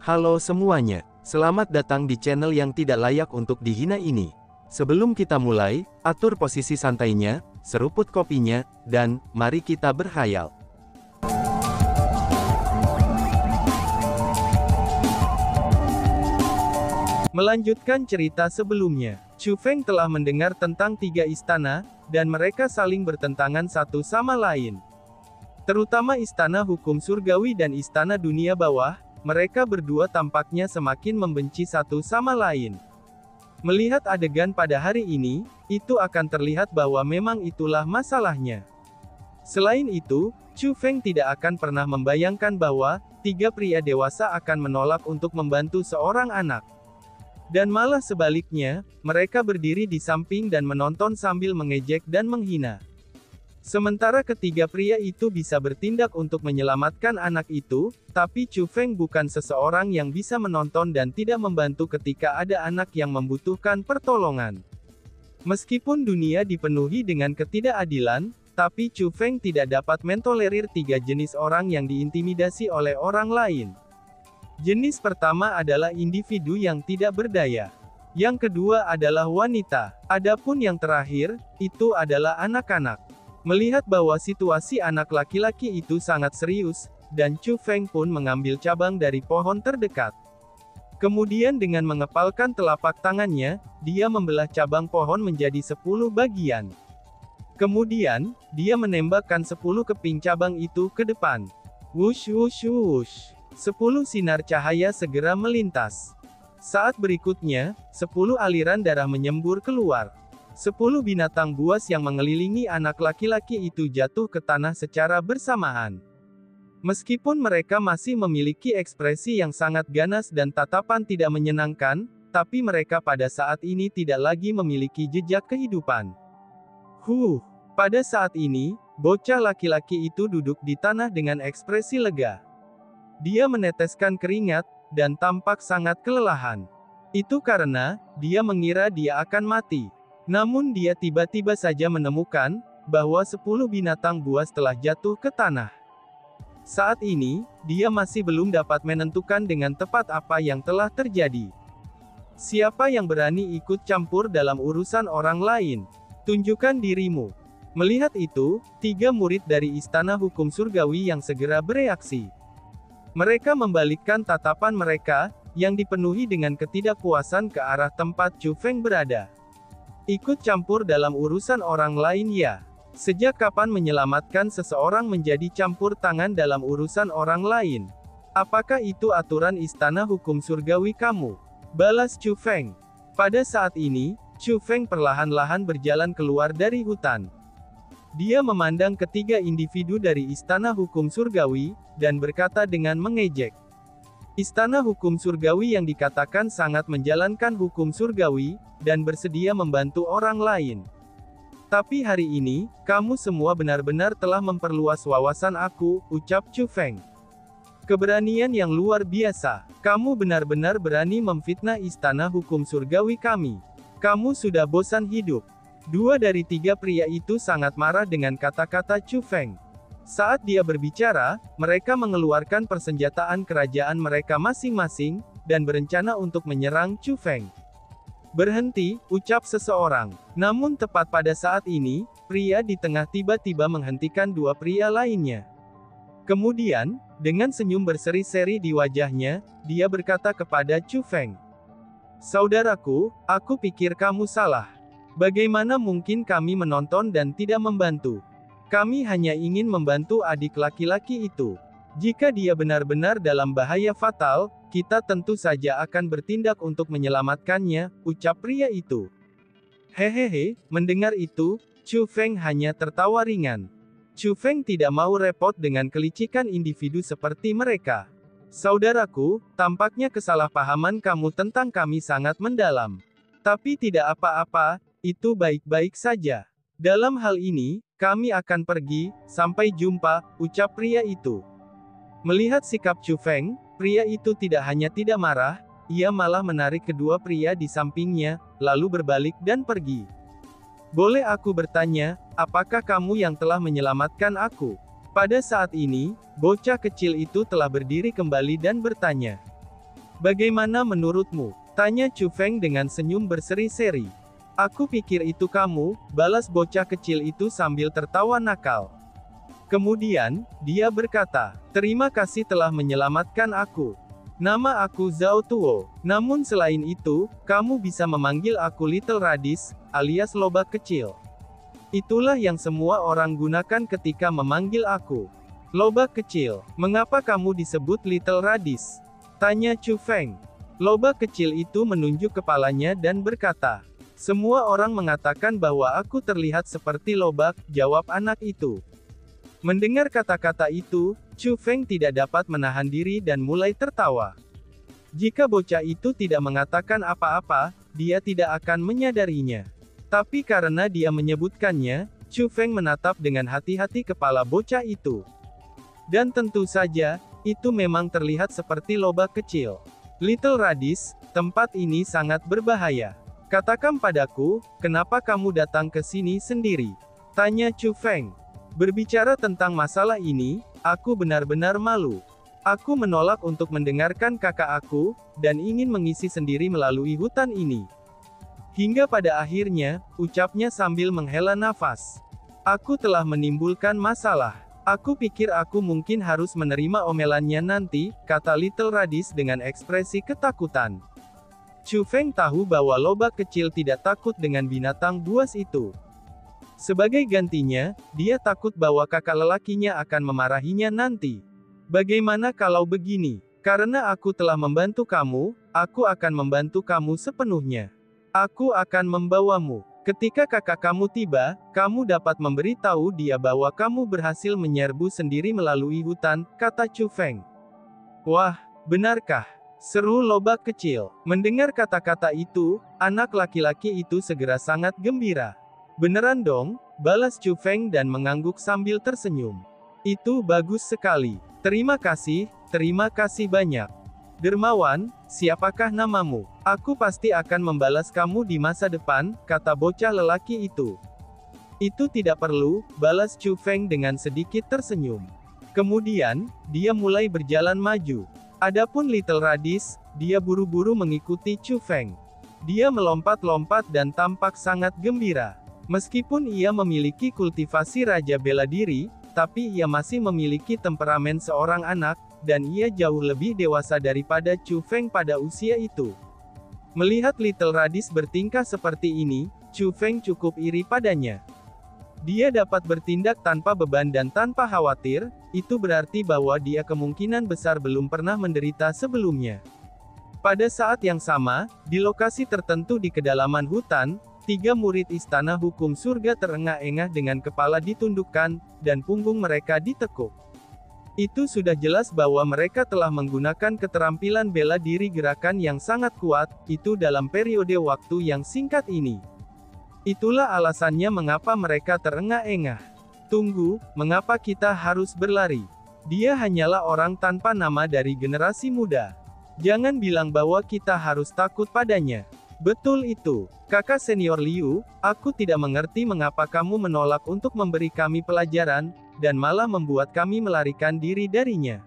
Halo semuanya, selamat datang di channel yang tidak layak untuk dihina ini. Sebelum kita mulai, atur posisi santainya, seruput kopinya, dan mari kita berkhayal. Melanjutkan cerita sebelumnya, Chu Feng telah mendengar tentang 3 istana, dan mereka saling bertentangan satu sama lain. Terutama istana hukum surgawi dan istana dunia bawah, mereka berdua tampaknya semakin membenci satu sama lain. Melihat adegan pada hari ini, itu akan terlihat bahwa memang itulah masalahnya. Selain itu, Chu Feng tidak akan pernah membayangkan bahwa 3 pria dewasa akan menolak untuk membantu seorang anak. Dan malah sebaliknya, mereka berdiri di samping dan menonton sambil mengejek dan menghina. Sementara ketiga pria itu bisa bertindak untuk menyelamatkan anak itu, tapi Chu Feng bukan seseorang yang bisa menonton dan tidak membantu ketika ada anak yang membutuhkan pertolongan. Meskipun dunia dipenuhi dengan ketidakadilan, tapi Chu Feng tidak dapat mentolerir 3 jenis orang yang diintimidasi oleh orang lain. Jenis pertama adalah individu yang tidak berdaya. Yang kedua adalah wanita. Adapun yang terakhir, itu adalah anak-anak. Melihat bahwa situasi anak laki-laki itu sangat serius, dan Chu Feng pun mengambil cabang dari pohon terdekat. Kemudian dengan mengepalkan telapak tangannya, dia membelah cabang pohon menjadi 10 bagian. Kemudian, dia menembakkan 10 keping cabang itu ke depan. Wush wush wush. 10 sinar cahaya segera melintas. Saat berikutnya, 10 aliran darah menyembur keluar. 10 binatang buas yang mengelilingi anak laki-laki itu jatuh ke tanah secara bersamaan. Meskipun mereka masih memiliki ekspresi yang sangat ganas dan tatapan tidak menyenangkan, tapi mereka pada saat ini tidak lagi memiliki jejak kehidupan. Pada saat ini, bocah laki-laki itu duduk di tanah dengan ekspresi lega. Dia meneteskan keringat, dan tampak sangat kelelahan. Itu karena, dia mengira dia akan mati. Namun dia tiba-tiba saja menemukan, bahwa 10 binatang buas telah jatuh ke tanah. Saat ini, dia masih belum dapat menentukan dengan tepat apa yang telah terjadi. Siapa yang berani ikut campur dalam urusan orang lain? Tunjukkan dirimu. Melihat itu, 3 murid dari Istana Hukum Surgawi yang segera bereaksi. Mereka membalikkan tatapan mereka, yang dipenuhi dengan ketidakpuasan ke arah tempat Chu Feng berada. Ikut campur dalam urusan orang lain ya? Sejak kapan menyelamatkan seseorang menjadi campur tangan dalam urusan orang lain? Apakah itu aturan istana hukum surgawi kamu? Balas Chu Feng. Pada saat ini, Chu Feng perlahan-lahan berjalan keluar dari hutan. Dia memandang ketiga individu dari istana hukum surgawi, dan berkata dengan mengejek. Istana hukum surgawi yang dikatakan sangat menjalankan hukum surgawi, dan bersedia membantu orang lain. Tapi hari ini, kamu semua benar-benar telah memperluas wawasan aku, ucap Chu Feng. Keberanian yang luar biasa. Kamu benar-benar berani memfitnah istana hukum surgawi kami. Kamu sudah bosan hidup. 2 dari 3 pria itu sangat marah dengan kata-kata Chu Feng. Saat dia berbicara, mereka mengeluarkan persenjataan kerajaan mereka masing-masing, dan berencana untuk menyerang Chu Feng. Berhenti, ucap seseorang. Namun tepat pada saat ini, pria di tengah tiba-tiba menghentikan 2 pria lainnya. Kemudian, dengan senyum berseri-seri di wajahnya, dia berkata kepada Chu Feng. Saudaraku, aku pikir kamu salah. Bagaimana mungkin kami menonton dan tidak membantu? Kami hanya ingin membantu adik laki-laki itu. Jika dia benar-benar dalam bahaya fatal, kita tentu saja akan bertindak untuk menyelamatkannya, ucap pria itu. Hehehe, mendengar itu, Chu Feng hanya tertawa ringan. Chu Feng tidak mau repot dengan kelicikan individu seperti mereka. Saudaraku, tampaknya kesalahpahaman kamu tentang kami sangat mendalam. Tapi tidak apa-apa, itu baik-baik saja. Dalam hal ini, kami akan pergi, sampai jumpa, ucap pria itu. Melihat sikap Chu Feng, pria itu tidak hanya tidak marah, ia malah menarik kedua pria di sampingnya, lalu berbalik dan pergi. Boleh aku bertanya, apakah kamu yang telah menyelamatkan aku? Pada saat ini, bocah kecil itu telah berdiri kembali dan bertanya. Bagaimana menurutmu? Tanya Chu Feng dengan senyum berseri-seri. Aku pikir itu kamu, balas bocah kecil itu sambil tertawa nakal. Kemudian, dia berkata, terima kasih telah menyelamatkan aku. Nama aku Zhao Tuo. Namun selain itu, kamu bisa memanggil aku Little Radis, alias lobak kecil. Itulah yang semua orang gunakan ketika memanggil aku. Lobak kecil, mengapa kamu disebut Little Radis? Tanya Chu Feng. Lobak kecil itu menunjuk kepalanya dan berkata, semua orang mengatakan bahwa aku terlihat seperti lobak, jawab anak itu. Mendengar kata-kata itu, Chu Feng tidak dapat menahan diri dan mulai tertawa. Jika bocah itu tidak mengatakan apa-apa, dia tidak akan menyadarinya. Tapi karena dia menyebutkannya, Chu Feng menatap dengan hati-hati kepala bocah itu. Dan tentu saja, itu memang terlihat seperti lobak kecil. Little Radis, tempat ini sangat berbahaya. Katakan padaku, kenapa kamu datang ke sini sendiri? Tanya Chu Feng. Berbicara tentang masalah ini, aku benar-benar malu. Aku menolak untuk mendengarkan kakak aku, dan ingin mengisi sendiri melalui hutan ini. Hingga pada akhirnya, ucapnya sambil menghela nafas. Aku telah menimbulkan masalah. Aku pikir aku mungkin harus menerima omelannya nanti, kata Little Radis dengan ekspresi ketakutan. Chu Feng tahu bahwa lobak kecil tidak takut dengan binatang buas itu. Sebagai gantinya, dia takut bahwa kakak lelakinya akan memarahinya nanti. Bagaimana kalau begini? Karena aku telah membantu kamu, aku akan membantu kamu sepenuhnya. Aku akan membawamu. Ketika kakak kamu tiba, kamu dapat memberitahu dia bahwa kamu berhasil menyerbu sendiri melalui hutan, kata Chu Feng. Wah, benarkah? Seru lobak kecil. Mendengar kata-kata itu, anak laki-laki itu segera sangat gembira. Beneran dong, balas Chu Feng dan mengangguk sambil tersenyum. Itu bagus sekali. Terima kasih banyak. Dermawan, siapakah namamu? Aku pasti akan membalas kamu di masa depan, kata bocah lelaki itu. Itu tidak perlu, balas Chu Feng dengan sedikit tersenyum. Kemudian, dia mulai berjalan maju. Adapun Little Radis, dia buru-buru mengikuti Chu Feng. Dia melompat-lompat dan tampak sangat gembira. Meskipun ia memiliki kultivasi raja bela diri, tapi ia masih memiliki temperamen seorang anak, dan ia jauh lebih dewasa daripada Chu Feng pada usia itu. Melihat Little Radis bertingkah seperti ini, Chu Feng cukup iri padanya. Dia dapat bertindak tanpa beban dan tanpa khawatir, itu berarti bahwa dia kemungkinan besar belum pernah menderita sebelumnya. Pada saat yang sama, di lokasi tertentu di kedalaman hutan, 3 murid istana hukum surga terengah-engah dengan kepala ditundukkan, dan punggung mereka ditekuk. Itu sudah jelas bahwa mereka telah menggunakan keterampilan bela diri gerakan yang sangat kuat, itu dalam periode waktu yang singkat ini. Itulah alasannya mengapa mereka terengah-engah. Tunggu, mengapa kita harus berlari? Dia hanyalah orang tanpa nama dari generasi muda. Jangan bilang bahwa kita harus takut padanya. Betul itu, kakak senior Liu, aku tidak mengerti mengapa kamu menolak untuk memberi kami pelajaran, dan malah membuat kami melarikan diri darinya.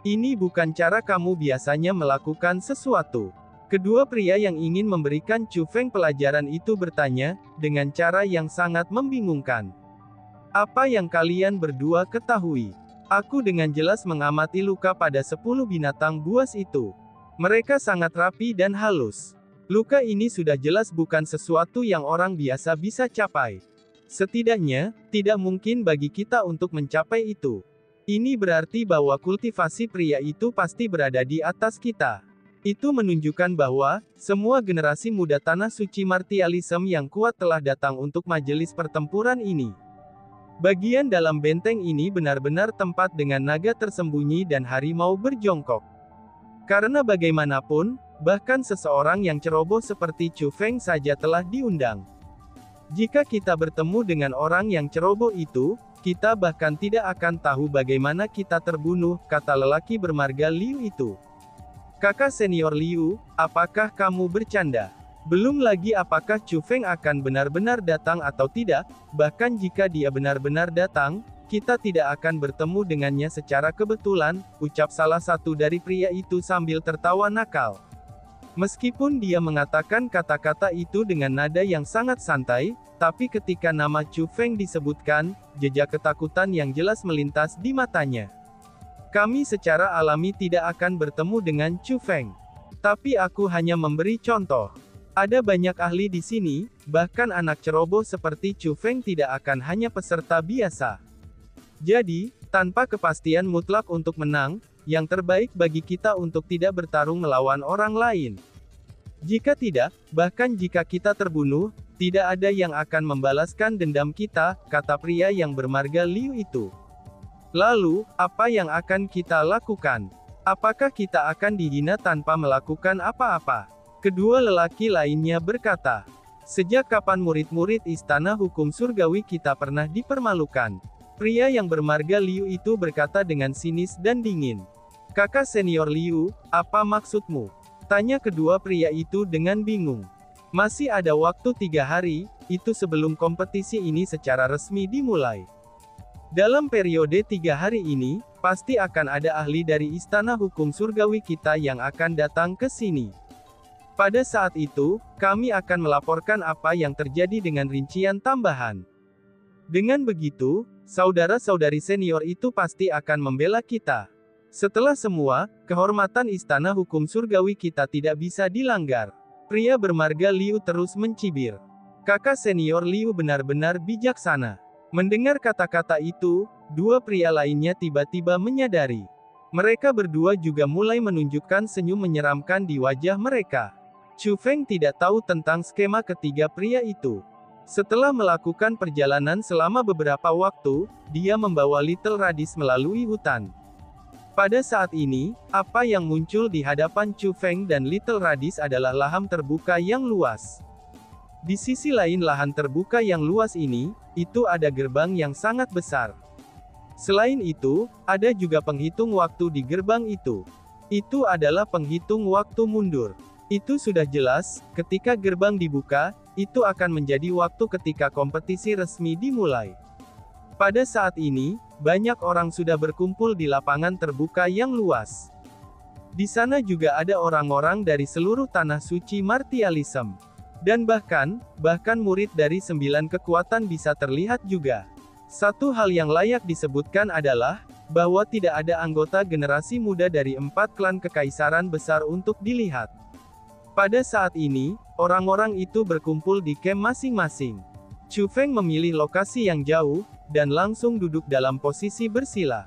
Ini bukan cara kamu biasanya melakukan sesuatu. Kedua pria yang ingin memberikan Chu Feng pelajaran itu bertanya, dengan cara yang sangat membingungkan. Apa yang kalian berdua ketahui? Aku dengan jelas mengamati luka pada 10 binatang buas itu. Mereka sangat rapi dan halus. Luka ini sudah jelas bukan sesuatu yang orang biasa bisa capai. Setidaknya, tidak mungkin bagi kita untuk mencapai itu. Ini berarti bahwa kultivasi pria itu pasti berada di atas kita. Itu menunjukkan bahwa, semua generasi muda tanah suci martialism yang kuat telah datang untuk majelis pertempuran ini. Bagian dalam benteng ini benar-benar tempat dengan naga tersembunyi dan harimau berjongkok. Karena bagaimanapun, bahkan seseorang yang ceroboh seperti Chu Feng saja telah diundang. Jika kita bertemu dengan orang yang ceroboh itu, kita bahkan tidak akan tahu bagaimana kita terbunuh, kata lelaki bermarga Liu itu. Kakak senior Liu, apakah kamu bercanda? Belum lagi apakah Chu Feng akan benar-benar datang atau tidak, bahkan jika dia benar-benar datang, kita tidak akan bertemu dengannya secara kebetulan, ucap salah satu dari pria itu sambil tertawa nakal. Meskipun dia mengatakan kata-kata itu dengan nada yang sangat santai, tapi ketika nama Chu Feng disebutkan, jejak ketakutan yang jelas melintas di matanya. Kami secara alami tidak akan bertemu dengan Chu Feng. Tapi aku hanya memberi contoh. Ada banyak ahli di sini, bahkan anak ceroboh seperti Chu Feng tidak akan hanya peserta biasa. Jadi, tanpa kepastian mutlak untuk menang, yang terbaik bagi kita untuk tidak bertarung melawan orang lain. Jika tidak, bahkan jika kita terbunuh, tidak ada yang akan membalaskan dendam kita, kata pria yang bermarga Liu itu. Lalu, apa yang akan kita lakukan? Apakah kita akan dihina tanpa melakukan apa-apa? Kedua lelaki lainnya berkata, sejak kapan murid-murid Istana Hukum Surgawi kita pernah dipermalukan? Pria yang bermarga Liu itu berkata dengan sinis dan dingin. Kakak senior Liu, apa maksudmu? Tanya kedua pria itu dengan bingung. Masih ada waktu 3 hari, itu sebelum kompetisi ini secara resmi dimulai. Dalam periode 3 hari ini, pasti akan ada ahli dari Istana Hukum Surgawi kita yang akan datang ke sini. Pada saat itu, kami akan melaporkan apa yang terjadi dengan rincian tambahan. Dengan begitu, saudara-saudari senior itu pasti akan membela kita. Setelah semua, kehormatan Istana Hukum Surgawi kita tidak bisa dilanggar. Pria bermarga Liu terus mencibir. Kakak senior Liu benar-benar bijaksana. Mendengar kata-kata itu, dua pria lainnya tiba-tiba menyadari. Mereka berdua juga mulai menunjukkan senyum menyeramkan di wajah mereka. Chu Feng tidak tahu tentang skema ketiga pria itu. Setelah melakukan perjalanan selama beberapa waktu, dia membawa Little Radis melalui hutan. Pada saat ini, apa yang muncul di hadapan Chu Feng dan Little Radis adalah lahan terbuka yang luas. Di sisi lain lahan terbuka yang luas ini, itu ada gerbang yang sangat besar. Selain itu, ada juga penghitung waktu di gerbang itu. Itu adalah penghitung waktu mundur. Itu sudah jelas, ketika gerbang dibuka, itu akan menjadi waktu ketika kompetisi resmi dimulai. Pada saat ini, banyak orang sudah berkumpul di lapangan terbuka yang luas. Di sana juga ada orang-orang dari seluruh tanah suci Martialism. Dan bahkan murid dari 9 kekuatan bisa terlihat juga. Satu hal yang layak disebutkan adalah, bahwa tidak ada anggota generasi muda dari 4 klan kekaisaran besar untuk dilihat. Pada saat ini, orang-orang itu berkumpul di camp masing-masing. Chu Feng memilih lokasi yang jauh, dan langsung duduk dalam posisi bersila.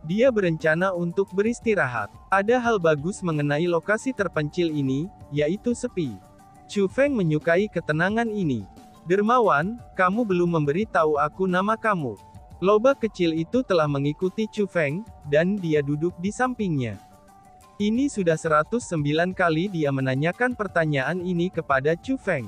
Dia berencana untuk beristirahat. Ada hal bagus mengenai lokasi terpencil ini, yaitu sepi. Chu Feng menyukai ketenangan ini. Dermawan, kamu belum memberi tahu aku nama kamu. Lobak kecil itu telah mengikuti Chu Feng, dan dia duduk di sampingnya. Ini sudah 109 kali dia menanyakan pertanyaan ini kepada Chu Feng.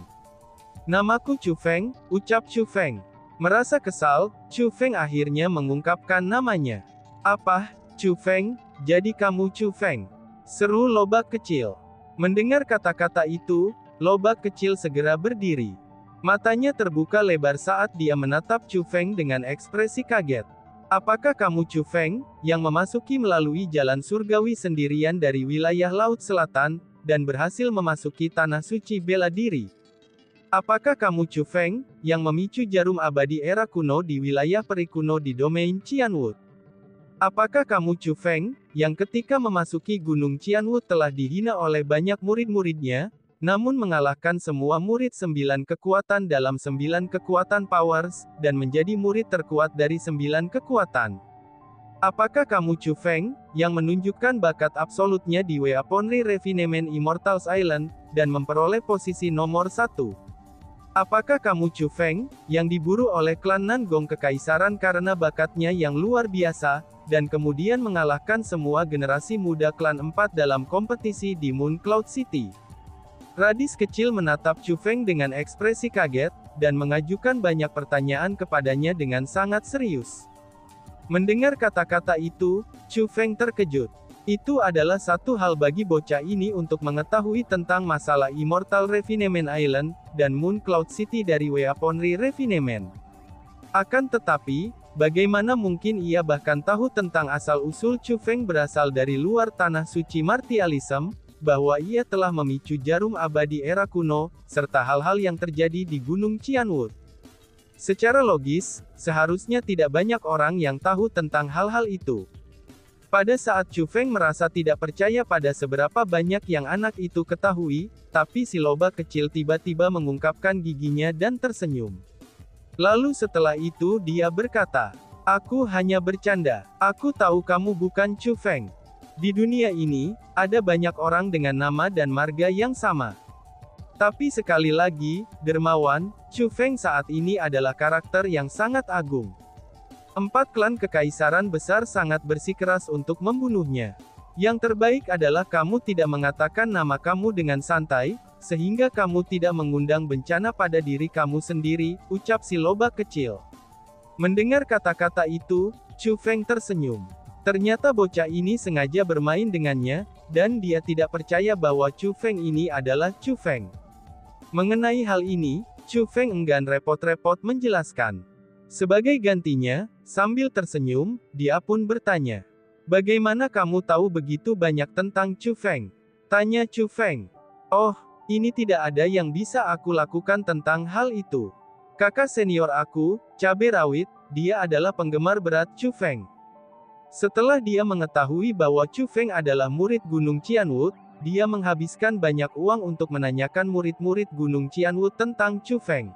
Namaku Chu Feng, ucap Chu Feng. Merasa kesal, Chu Feng akhirnya mengungkapkan namanya. Apa, Chu Feng, jadi kamu Chu Feng? Seru lobak kecil. Mendengar kata-kata itu, lobak kecil segera berdiri. Matanya terbuka lebar saat dia menatap Chu Feng dengan ekspresi kaget. Apakah kamu Chu Feng, yang memasuki melalui jalan surgawi sendirian dari wilayah Laut Selatan, dan berhasil memasuki tanah suci bela diri? Apakah kamu Chu Feng, yang memicu jarum abadi era kuno di wilayah peri kuno di domain Qianwood? Apakah kamu Chu Feng, yang ketika memasuki Gunung Qianwood telah dihina oleh banyak murid-muridnya, namun mengalahkan semua murid 9 kekuatan dalam 9 kekuatan powers, dan menjadi murid terkuat dari 9 kekuatan? Apakah kamu Chu Feng, yang menunjukkan bakat absolutnya di Weaponry Refinement Immortals Island, dan memperoleh posisi nomor 1? Apakah kamu Chu Feng, yang diburu oleh klan Nangong Kekaisaran karena bakatnya yang luar biasa, dan kemudian mengalahkan semua generasi muda klan 4 dalam kompetisi di Moon Cloud City? Radis kecil menatap Chu Feng dengan ekspresi kaget, dan mengajukan banyak pertanyaan kepadanya dengan sangat serius. Mendengar kata-kata itu, Chu Feng terkejut. Itu adalah satu hal bagi bocah ini untuk mengetahui tentang masalah Immortal Refinement Island, dan Moon Cloud City dari Weaponry Refinement. Akan tetapi, Bagaimana mungkin ia bahkan tahu tentang asal-usul Chu Feng berasal dari luar tanah suci martialism, bahwa ia telah memicu jarum abadi era kuno, serta hal-hal yang terjadi di Gunung Qianwu. Secara logis, seharusnya tidak banyak orang yang tahu tentang hal-hal itu. Pada saat Chu Feng merasa tidak percaya pada seberapa banyak yang anak itu ketahui, tapi si lobak kecil tiba-tiba mengungkapkan giginya dan tersenyum. Lalu setelah itu dia berkata, "Aku hanya bercanda. Aku tahu kamu bukan Chu Feng. Di dunia ini, ada banyak orang dengan nama dan marga yang sama. Tapi sekali lagi, dermawan, Chu Feng saat ini adalah karakter yang sangat agung. 4 klan kekaisaran besar sangat bersikeras untuk membunuhnya. Yang terbaik adalah kamu tidak mengatakan nama kamu dengan santai, sehingga kamu tidak mengundang bencana pada diri kamu sendiri," ucap si lobak kecil. Mendengar kata-kata itu, Chu Feng tersenyum. Ternyata bocah ini sengaja bermain dengannya, dan dia tidak percaya bahwa Chu Feng ini adalah Chu Feng. Mengenai hal ini, Chu Feng enggan repot-repot menjelaskan. Sebagai gantinya, sambil tersenyum, dia pun bertanya, "Bagaimana kamu tahu begitu banyak tentang Chu Feng?" Tanya Chu Feng. "Oh, ini tidak ada yang bisa aku lakukan tentang hal itu. Kakak senior aku, cabai rawit, dia adalah penggemar berat Chu Feng." Setelah dia mengetahui bahwa Chu Feng adalah murid Gunung Qianwu, dia menghabiskan banyak uang untuk menanyakan murid-murid Gunung Qianwu tentang Chu Feng.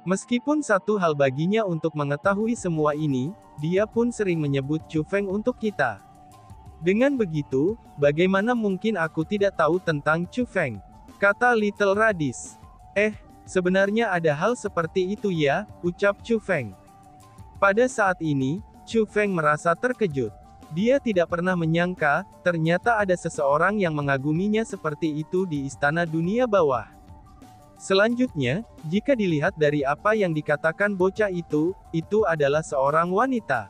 Meskipun satu hal baginya untuk mengetahui semua ini, dia pun sering menyebut Chu Feng untuk kita. Dengan begitu, bagaimana mungkin aku tidak tahu tentang Chu Feng? Kata Little Radis. Sebenarnya ada hal seperti itu ya, ucap Chu Feng. Pada saat ini, Chu Feng merasa terkejut. Dia tidak pernah menyangka, ternyata ada seseorang yang mengaguminya seperti itu di Istana Dunia Bawah. Selanjutnya, jika dilihat dari apa yang dikatakan bocah itu adalah seorang wanita.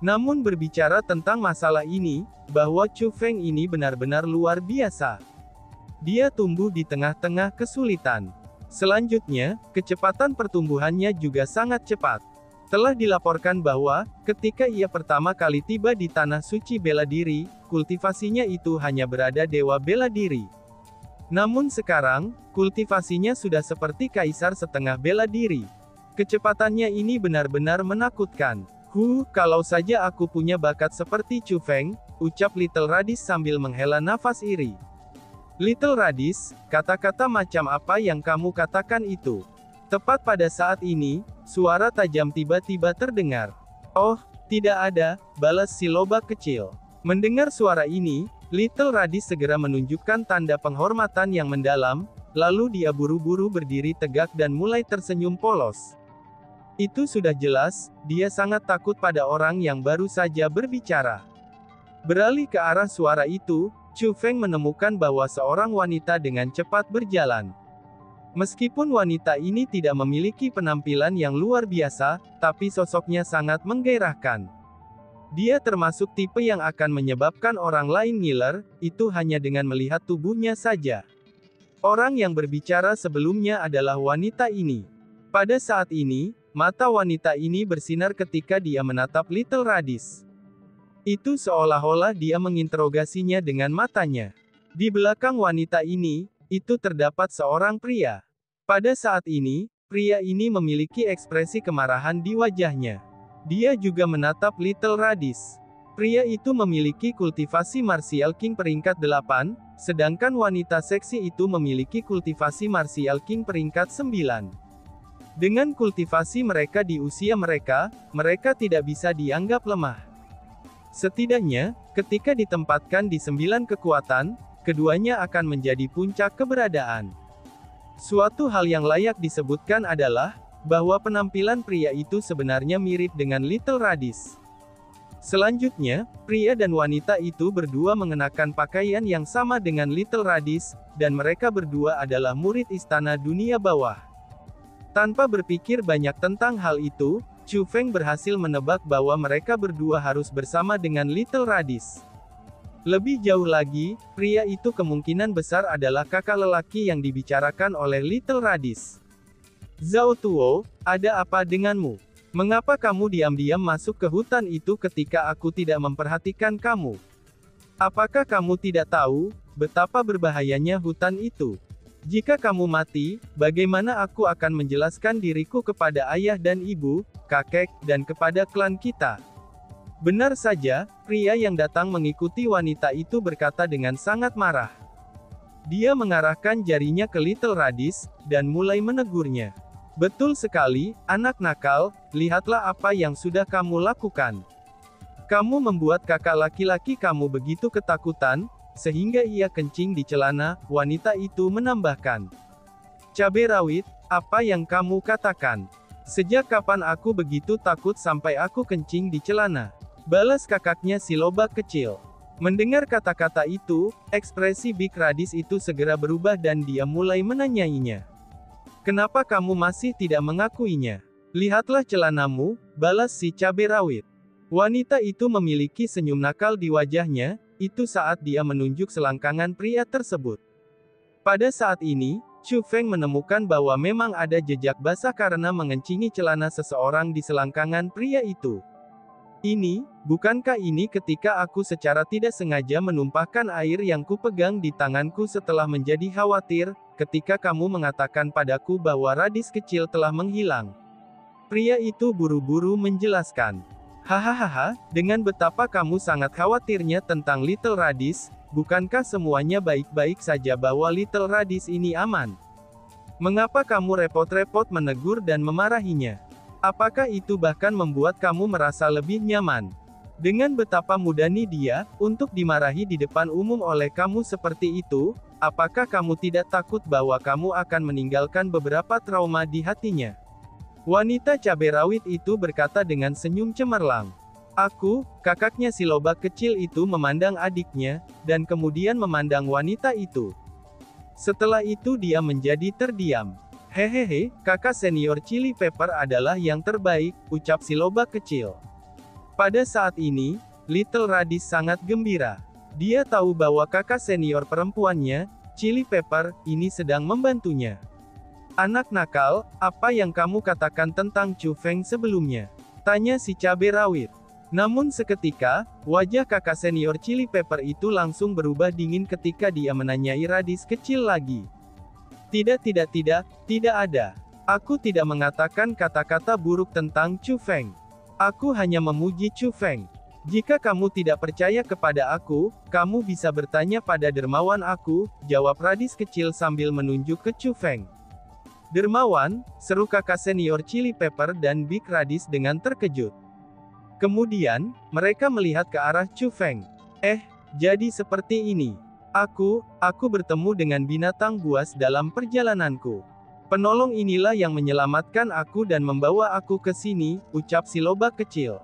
Namun berbicara tentang masalah ini, bahwa Chu Feng ini benar-benar luar biasa. Dia tumbuh di tengah-tengah kesulitan. Selanjutnya, kecepatan pertumbuhannya juga sangat cepat. Telah dilaporkan bahwa, ketika ia pertama kali tiba di Tanah Suci Bela Diri, kultivasinya itu hanya berada Dewa Bela Diri. Namun sekarang, kultivasinya sudah seperti Kaisar setengah bela diri. Kecepatannya ini benar-benar menakutkan. Kalau saja aku punya bakat seperti Chu Feng, ucap Little Radis sambil menghela nafas iri. Little Radis, kata-kata macam apa yang kamu katakan itu? Tepat pada saat ini, suara tajam tiba-tiba terdengar. "Oh, tidak ada," balas si lobak kecil. Mendengar suara ini, Little Radis segera menunjukkan tanda penghormatan yang mendalam, lalu dia buru-buru berdiri tegak dan mulai tersenyum polos. Itu sudah jelas, dia sangat takut pada orang yang baru saja berbicara. Beralih ke arah suara itu, Chu Feng menemukan bahwa seorang wanita dengan cepat berjalan. Meskipun wanita ini tidak memiliki penampilan yang luar biasa, tapi sosoknya sangat menggairahkan. Dia termasuk tipe yang akan menyebabkan orang lain ngiler, itu hanya dengan melihat tubuhnya saja. Orang yang berbicara sebelumnya adalah wanita ini. Pada saat ini, mata wanita ini bersinar ketika dia menatap Little Radis. Itu seolah-olah dia menginterogasinya dengan matanya. Di belakang wanita ini, itu terdapat seorang pria. Pada saat ini, pria ini memiliki ekspresi kemarahan di wajahnya. Dia juga menatap Little Radis. Pria itu memiliki kultivasi Martial King peringkat 8, sedangkan wanita seksi itu memiliki kultivasi Martial King peringkat 9. Dengan kultivasi mereka di usia mereka tidak bisa dianggap lemah. Setidaknya, ketika ditempatkan di 9 kekuatan, keduanya akan menjadi puncak keberadaan. Suatu hal yang layak disebutkan adalah, bahwa penampilan pria itu sebenarnya mirip dengan Little Radis. Selanjutnya, pria dan wanita itu berdua mengenakan pakaian yang sama dengan Little Radis, dan mereka berdua adalah murid Istana Dunia Bawah. Tanpa berpikir banyak tentang hal itu, Chu Feng berhasil menebak bahwa mereka berdua harus bersama dengan Little Radis. Lebih jauh lagi, pria itu kemungkinan besar adalah kakak lelaki yang dibicarakan oleh Little Radis. "Zhao Tuo, ada apa denganmu?" Mengapa kamu diam-diam masuk ke hutan itu ketika aku tidak memperhatikan kamu? Apakah kamu tidak tahu betapa berbahayanya hutan itu? Jika kamu mati, bagaimana aku akan menjelaskan diriku kepada ayah dan ibu, kakek, dan kepada klan kita?" Benar saja, pria yang datang mengikuti wanita itu berkata dengan sangat marah. Dia mengarahkan jarinya ke Little Radis, dan mulai menegurnya. "Betul sekali, anak nakal, lihatlah apa yang sudah kamu lakukan. Kamu membuat kakak laki-laki kamu begitu ketakutan, sehingga ia kencing di celana," wanita itu menambahkan. "Cabai rawit, apa yang kamu katakan? Sejak kapan aku begitu takut sampai aku kencing di celana?" balas kakaknya si lobak kecil. Mendengar kata-kata itu, ekspresi Big Radis itu segera berubah dan dia mulai menanyainya. "Kenapa kamu masih tidak mengakuinya? Lihatlah celanamu," balas si cabai rawit. Wanita itu memiliki senyum nakal di wajahnya, itu saat dia menunjuk selangkangan pria tersebut. Pada saat ini, Chu Feng menemukan bahwa memang ada jejak basah karena mengencingi celana seseorang di selangkangan pria itu. Bukankah ini ketika aku secara tidak sengaja menumpahkan air yang kupegang di tanganku setelah menjadi khawatir, ketika kamu mengatakan padaku bahwa Radis kecil telah menghilang?" Pria itu buru-buru menjelaskan. "Hahaha, dengan betapa kamu sangat khawatirnya tentang Little Radis, bukankah semuanya baik-baik saja bahwa Little Radis ini aman? Mengapa kamu repot-repot menegur dan memarahinya? Apakah itu bahkan membuat kamu merasa lebih nyaman? Dengan betapa mudahnya dia untuk dimarahi di depan umum oleh kamu seperti itu, apakah kamu tidak takut bahwa kamu akan meninggalkan beberapa trauma di hatinya?" Wanita cabai rawit itu berkata dengan senyum cemerlang. "Aku," kakaknya si lobak kecil itu memandang adiknya, dan kemudian memandang wanita itu. Setelah itu dia menjadi terdiam. "Hehehe, kakak senior Chili Pepper adalah yang terbaik," ucap si lobak kecil. Pada saat ini, Little Radis sangat gembira. Dia tahu bahwa kakak senior perempuannya, Chili Pepper, ini sedang membantunya. "Anak nakal, apa yang kamu katakan tentang Chu Feng sebelumnya?" tanya si cabai rawit. Namun seketika, wajah kakak senior Chili Pepper itu langsung berubah dingin ketika dia menanyai Radis kecil lagi. Tidak ada. Aku tidak mengatakan kata-kata buruk tentang Chu Feng. Aku hanya memuji Chu Feng. Jika kamu tidak percaya kepada aku, kamu bisa bertanya pada dermawan aku," jawab Radis kecil sambil menunjuk ke Chu Feng. "Dermawan?" seru kakak senior Chili Pepper dan Big Radis dengan terkejut. Kemudian, mereka melihat ke arah Chu Feng. Jadi seperti ini. Aku bertemu dengan binatang buas dalam perjalananku. Penolong inilah yang menyelamatkan aku dan membawa aku ke sini," ucap si lobak kecil.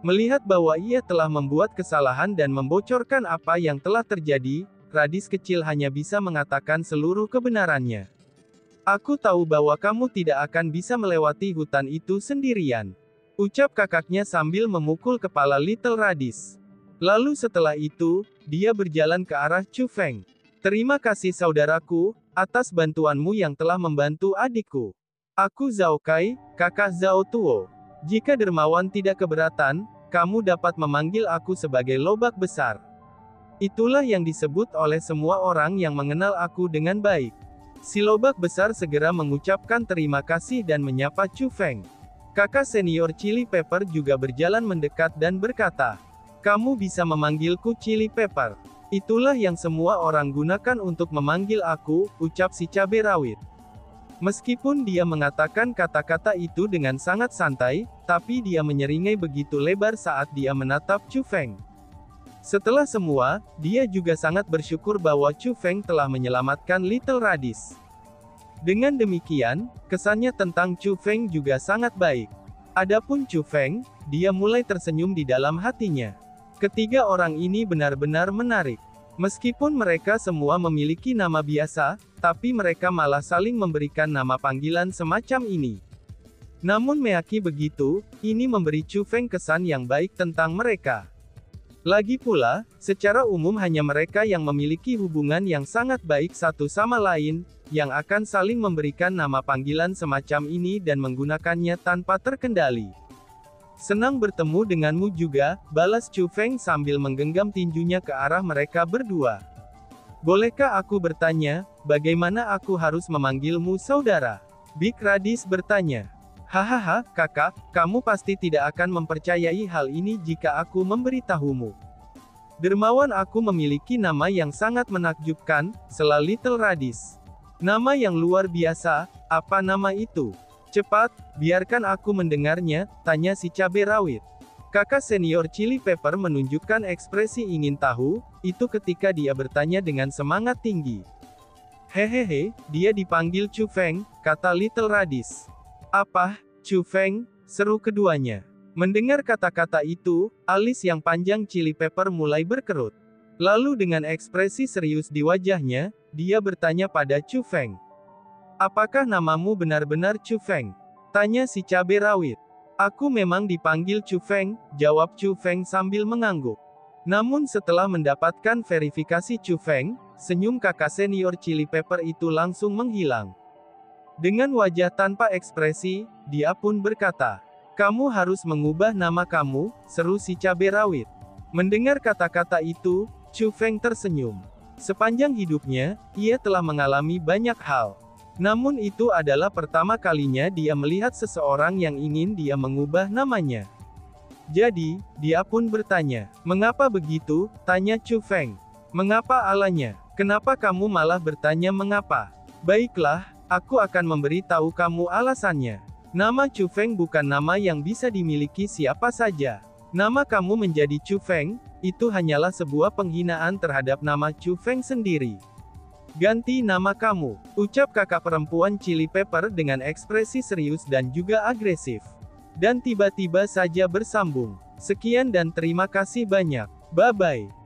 Melihat bahwa ia telah membuat kesalahan dan membocorkan apa yang telah terjadi, Radis kecil hanya bisa mengatakan seluruh kebenarannya. "Aku tahu bahwa kamu tidak akan bisa melewati hutan itu sendirian," ucap kakaknya sambil memukul kepala Little Radis. Lalu setelah itu, dia berjalan ke arah Chu Feng. "Terima kasih saudaraku, atas bantuanmu yang telah membantu adikku. Aku Zhao Kai, kakak Zhao Tuo. Jika dermawan tidak keberatan, kamu dapat memanggil aku sebagai lobak besar." Itulah yang disebut oleh semua orang yang mengenal aku dengan baik. Si lobak besar segera mengucapkan terima kasih dan menyapa Chu Feng. Kakak senior Chili Pepper juga berjalan mendekat dan berkata, "Kamu bisa memanggilku Chili Pepper. Itulah yang semua orang gunakan untuk memanggil aku," ucap si cabai rawit. Meskipun dia mengatakan kata-kata itu dengan sangat santai, tapi dia menyeringai begitu lebar saat dia menatap Chu Feng. Setelah semua, dia juga sangat bersyukur bahwa Chu Feng telah menyelamatkan Little Radis. Dengan demikian, kesannya tentang Chu Feng juga sangat baik. Adapun Chu Feng, dia mulai tersenyum di dalam hatinya. Ketiga orang ini benar-benar menarik. Meskipun mereka semua memiliki nama biasa, tapi mereka malah saling memberikan nama panggilan semacam ini. Namun meaki begitu, ini memberi Chu Feng kesan yang baik tentang mereka. Lagi pula, secara umum hanya mereka yang memiliki hubungan yang sangat baik satu sama lain, yang akan saling memberikan nama panggilan semacam ini dan menggunakannya tanpa terkendali. Senang bertemu denganmu juga, balas Chu Feng sambil menggenggam tinjunya ke arah mereka berdua. Bolehkah aku bertanya, bagaimana aku harus memanggilmu saudara? Big Radis bertanya. Hahaha, kakak, kamu pasti tidak akan mempercayai hal ini jika aku memberitahumu. Dermawan, aku memiliki nama yang sangat menakjubkan, sela Little Radis. Nama yang luar biasa, apa nama itu? Cepat, biarkan aku mendengarnya, tanya si cabai rawit. Kakak senior Chili Pepper menunjukkan ekspresi ingin tahu, itu ketika dia bertanya dengan semangat tinggi. Hehehe, dia dipanggil Chu Feng, kata Little Radis. Apa, Chu Feng? Seru keduanya. Mendengar kata-kata itu, alis yang panjang Chili Pepper mulai berkerut. Lalu dengan ekspresi serius di wajahnya, dia bertanya pada Chu Feng. Apakah namamu benar-benar Chu Feng? Tanya si cabai rawit. Aku memang dipanggil Chu Feng, jawab Chu Feng sambil mengangguk. Namun setelah mendapatkan verifikasi Chu Feng, senyum kakak senior Chili Pepper itu langsung menghilang. Dengan wajah tanpa ekspresi, dia pun berkata, kamu harus mengubah nama kamu, seru si cabai rawit. Mendengar kata-kata itu, Chu Feng tersenyum. Sepanjang hidupnya, ia telah mengalami banyak hal. Namun itu adalah pertama kalinya dia melihat seseorang yang ingin dia mengubah namanya. Jadi, dia pun bertanya, mengapa begitu? Tanya Chu Feng. Mengapa alanya? Kenapa kamu malah bertanya mengapa? Baiklah, aku akan memberitahu kamu alasannya. Nama Chu Feng bukan nama yang bisa dimiliki siapa saja. Nama kamu menjadi Chu Feng, itu hanyalah sebuah penghinaan terhadap nama Chu Feng sendiri. Ganti nama kamu, ucap kakak perempuan Chili Pepper dengan ekspresi serius dan juga agresif. Dan tiba-tiba saja bersambung. Sekian dan terima kasih banyak. Bye-bye.